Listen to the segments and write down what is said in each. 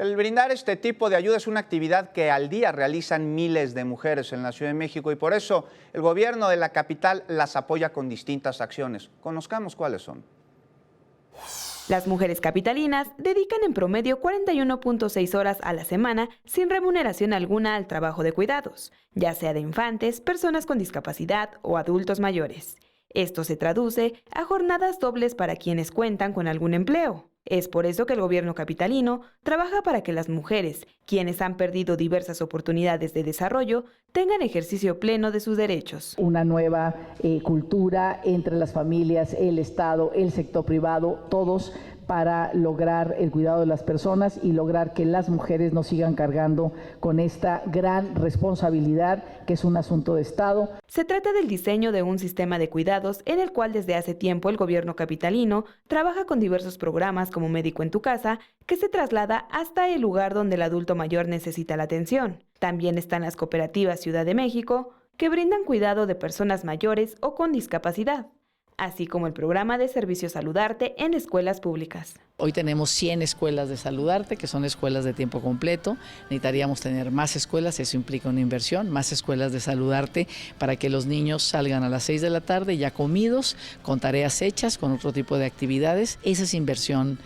El brindar este tipo de ayuda es una actividad que al día realizan miles de mujeres en la Ciudad de México y por eso el gobierno de la capital las apoya con distintas acciones. Conozcamos cuáles son. Las mujeres capitalinas dedican en promedio 41.6 horas a la semana sin remuneración alguna al trabajo de cuidados, ya sea de infantes, personas con discapacidad o adultos mayores. Esto se traduce a jornadas dobles para quienes cuentan con algún empleo. Es por eso que el gobierno capitalino trabaja para que las mujeres, quienes han perdido diversas oportunidades de desarrollo, tengan ejercicio pleno de sus derechos. Una nueva cultura entre las familias, el Estado, el sector privado, todos para lograr el cuidado de las personas y lograr que las mujeres no sigan cargando con esta gran responsabilidad que es un asunto de Estado. Se trata del diseño de un sistema de cuidados en el cual desde hace tiempo el gobierno capitalino trabaja con diversos programas como Médico en tu Casa, que se traslada hasta el lugar donde el adulto mayor necesita la atención. También están las cooperativas Ciudad de México, que brindan cuidado de personas mayores o con discapacidad, así como el programa de Servicio Saludarte en escuelas públicas. Hoy tenemos 100 escuelas de Saludarte, que son escuelas de tiempo completo. Necesitaríamos tener más escuelas, eso implica una inversión, más escuelas de Saludarte para que los niños salgan a las 6 de la tarde ya comidos, con tareas hechas, con otro tipo de actividades. Esa es inversión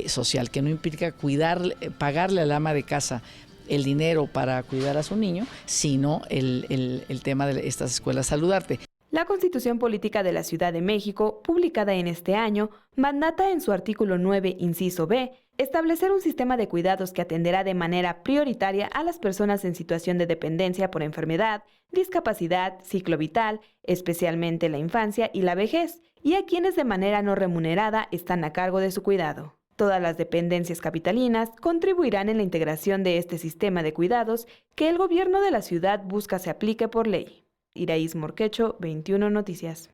social, que no implica pagarle al ama de casa el dinero para cuidar a su niño, sino el tema de estas escuelas Saludarte. La Constitución Política de la Ciudad de México, publicada en este año, mandata en su artículo 9, inciso B, establecer un sistema de cuidados que atenderá de manera prioritaria a las personas en situación de dependencia por enfermedad, discapacidad, ciclo vital, especialmente la infancia y la vejez, y a quienes de manera no remunerada están a cargo de su cuidado. Todas las dependencias capitalinas contribuirán en la integración de este sistema de cuidados que el gobierno de la ciudad busca se aplique por ley. Iraíz Morquecho, 21 Noticias.